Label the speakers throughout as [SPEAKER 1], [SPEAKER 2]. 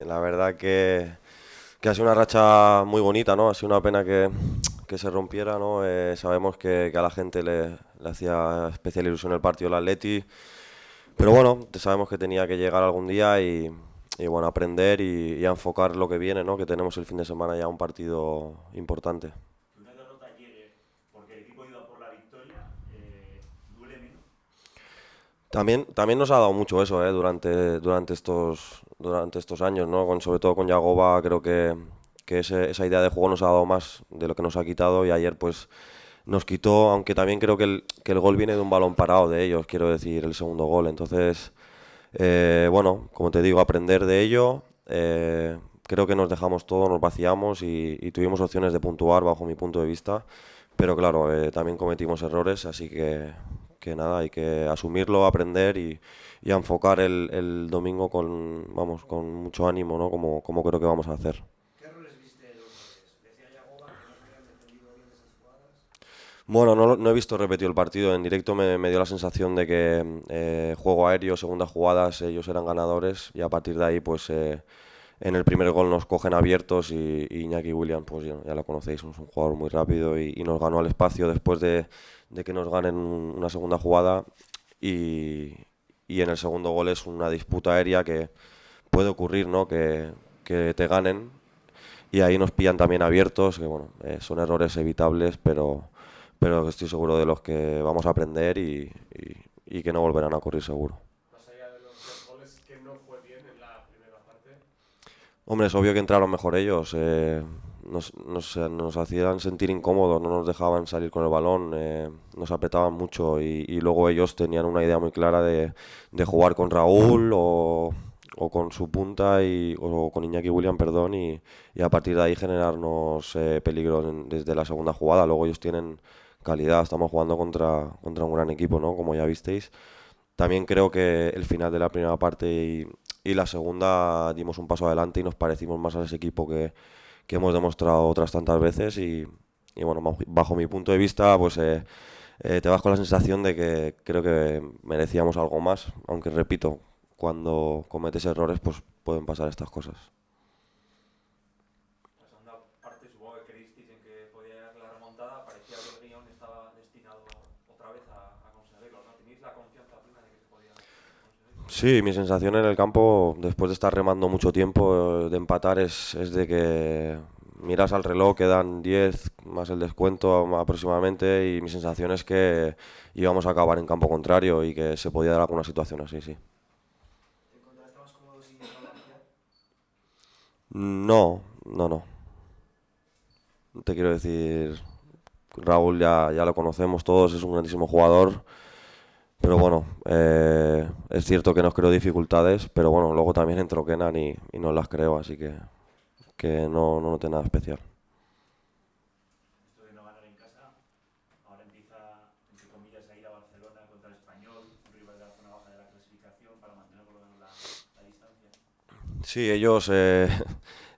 [SPEAKER 1] La verdad que ha sido una racha muy bonita, ¿no? Ha sido una pena que se rompiera, ¿no? Sabemos que a la gente le hacía especial ilusión el partido del Atleti, pero bueno, sabemos que tenía que llegar algún día y bueno, aprender y a enfocar lo que viene, ¿no? Que tenemos el fin de semana ya un partido importante.
[SPEAKER 2] Que una derrota llegue porque el equipo iba por la victoria, duele menos.
[SPEAKER 1] También nos ha dado mucho eso, durante estos años, ¿no? Sobre todo con Yagoba, creo que esa idea de juego nos ha dado más de lo que nos ha quitado y ayer pues nos quitó, aunque también creo que el gol viene de un balón parado de ellos, quiero decir, el segundo gol. Entonces, bueno, como te digo, aprender de ello. Creo que nos dejamos todo, nos vaciamos y tuvimos opciones de puntuar bajo mi punto de vista. Pero claro, también cometimos errores, así que nada, hay que asumirlo, aprender y a enfocar el domingo con mucho ánimo, ¿no? Como creo que vamos a hacer.
[SPEAKER 2] ¿Qué errores viste de los goles? Decía Yagoba que no se habían defendido bien esas jugadas.
[SPEAKER 1] Bueno, no he visto repetido el partido. En directo me dio la sensación de que juego aéreo, segundas jugadas, ellos eran ganadores y a partir de ahí, pues en el primer gol nos cogen abiertos y Iñaki Williams, pues ya lo conocéis, es un jugador muy rápido y nos ganó al espacio después de que nos ganen una segunda jugada y, y en el segundo gol es una disputa aérea que puede ocurrir, ¿no? Que te ganen y ahí nos pillan también abiertos, que bueno, son errores evitables, pero estoy seguro de los que vamos a aprender y que no volverán a ocurrir seguro.
[SPEAKER 2] Más allá de los dos goles que no fue bien en la primera parte.
[SPEAKER 1] Hombre, es obvio que entraron mejor ellos. Nos hacían sentir incómodos, no nos dejaban salir con el balón, nos apretaban mucho y luego ellos tenían una idea muy clara de jugar con Raúl o con su punta o con Iñaki William, perdón, y a partir de ahí generarnos peligro desde la segunda jugada. Luego ellos tienen calidad, estamos jugando contra un gran equipo, ¿no? Como ya visteis. También creo que el final de la primera parte y la segunda dimos un paso adelante y nos parecimos más a ese equipo que hemos demostrado otras tantas veces y bueno, bajo mi punto de vista, pues te vas con la sensación de que creo que merecíamos algo más, aunque repito, cuando cometes errores pues pueden pasar estas cosas.
[SPEAKER 2] La segunda parte supongo que creísteis en que podía llegar la remontada. Parecía que el guión estaba destinado otra vez a conseguirlo, ¿no? ¿Tenéis la confianza plena de que se podía conseguir?
[SPEAKER 1] Sí, mi sensación en el campo, después de estar remando mucho tiempo, de empatar, es de que miras al reloj, quedan 10 más el descuento aproximadamente, y mi sensación es que íbamos a acabar en campo contrario y que se podía dar alguna situación así, sí.
[SPEAKER 2] ¿Te encontraste más cómodo sin Valencia?
[SPEAKER 1] No, no, no. Te quiero decir, Raúl ya lo conocemos todos, es un grandísimo jugador. Pero bueno, es cierto que nos creó dificultades, pero bueno, luego también entró Kenan y nos las creó, así que no noté nada especial.
[SPEAKER 2] Esto de no ganar en casa, ahora empieza, entre comillas, a ir a Barcelona contra el Español, un rival de la zona baja de la clasificación, para mantener por lo menos la distancia.
[SPEAKER 1] Sí, ellos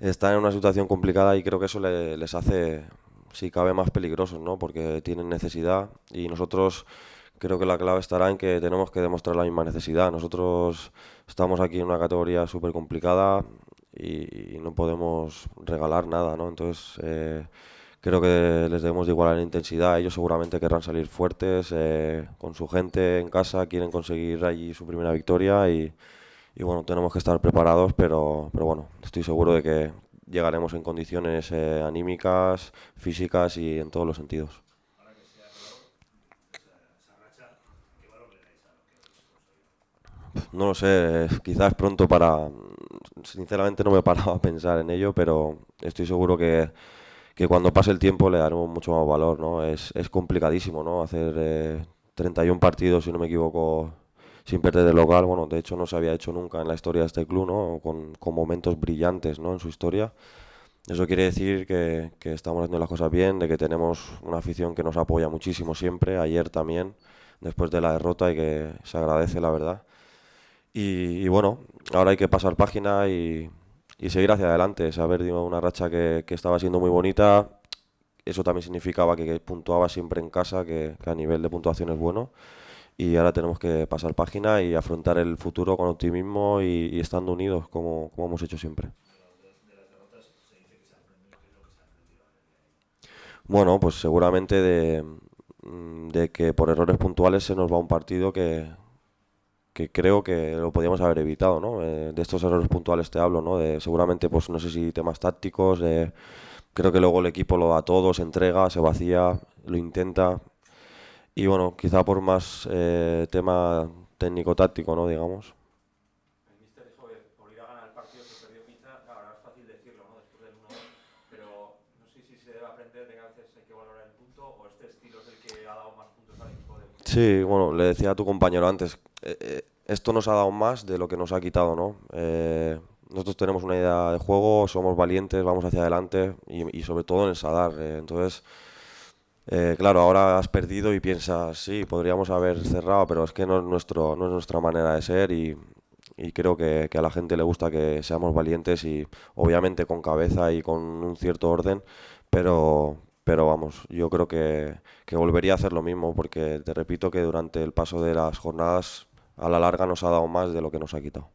[SPEAKER 1] están en una situación complicada y creo que eso les hace, si cabe, más peligrosos, ¿no? Porque tienen necesidad y nosotros creo que la clave estará en que tenemos que demostrar la misma necesidad. Nosotros estamos aquí en una categoría súper complicada y no podemos regalar nada, ¿no? Entonces, creo que les debemos de igualar en intensidad. Ellos seguramente querrán salir fuertes, con su gente en casa, quieren conseguir allí su primera victoria y bueno, tenemos que estar preparados, pero bueno, estoy seguro de que llegaremos en condiciones anímicas, físicas y en todos los sentidos.
[SPEAKER 2] Ahora que se ha acabado esa racha, ¿qué valor le dais a lo que habéis conseguido?
[SPEAKER 1] No lo sé, quizás pronto para... Sinceramente no me he parado a pensar en ello, pero estoy seguro que cuando pase el tiempo le daremos mucho más valor, ¿no? Es complicadísimo, ¿no? Hacer 31 partidos, si no me equivoco, sin perder el local. Bueno, de hecho no se había hecho nunca en la historia de este club, ¿no? Con momentos brillantes, ¿no? En su historia. Eso quiere decir que estamos haciendo las cosas bien, de que tenemos una afición que nos apoya muchísimo siempre, ayer también, después de la derrota y que se agradece, la verdad. Y bueno, ahora hay que pasar página y seguir hacia adelante, saber de una racha que estaba siendo muy bonita. Eso también significaba que puntuaba siempre en casa, que a nivel de puntuación es bueno. y ahora tenemos que pasar página y afrontar el futuro con optimismo y estando unidos como hemos hecho siempre. Bueno, pues seguramente de que por errores puntuales se nos va un partido que creo que lo podíamos haber evitado, ¿no? De estos errores puntuales te hablo, ¿no? De seguramente, pues no sé si temas tácticos, creo que luego el equipo lo da todo, se entrega, se vacía, lo intenta. Y bueno, quizá por más tema técnico-táctico, ¿no? Digamos.
[SPEAKER 2] El míster dijo que por ir a ganar el partido se perdió quizá, claro, ahora es fácil decirlo, ¿no? Después del 1-2, pero no sé si se debe aprender de que a veces hay que valorar el punto o este estilo es el que ha dado más puntos al equipo de Mourinho.
[SPEAKER 1] Sí, bueno, le decía a tu compañero antes, esto nos ha dado más de lo que nos ha quitado, ¿no? Nosotros tenemos una idea de juego, somos valientes, vamos hacia adelante y sobre todo en el Sadar. Entonces, claro, ahora has perdido y piensas, sí, podríamos haber cerrado, pero es que no es nuestra manera de ser y creo que a la gente le gusta que seamos valientes y obviamente con cabeza y con un cierto orden, pero vamos, yo creo que volvería a hacer lo mismo porque te repito que durante el paso de las jornadas a la larga nos ha dado más de lo que nos ha quitado.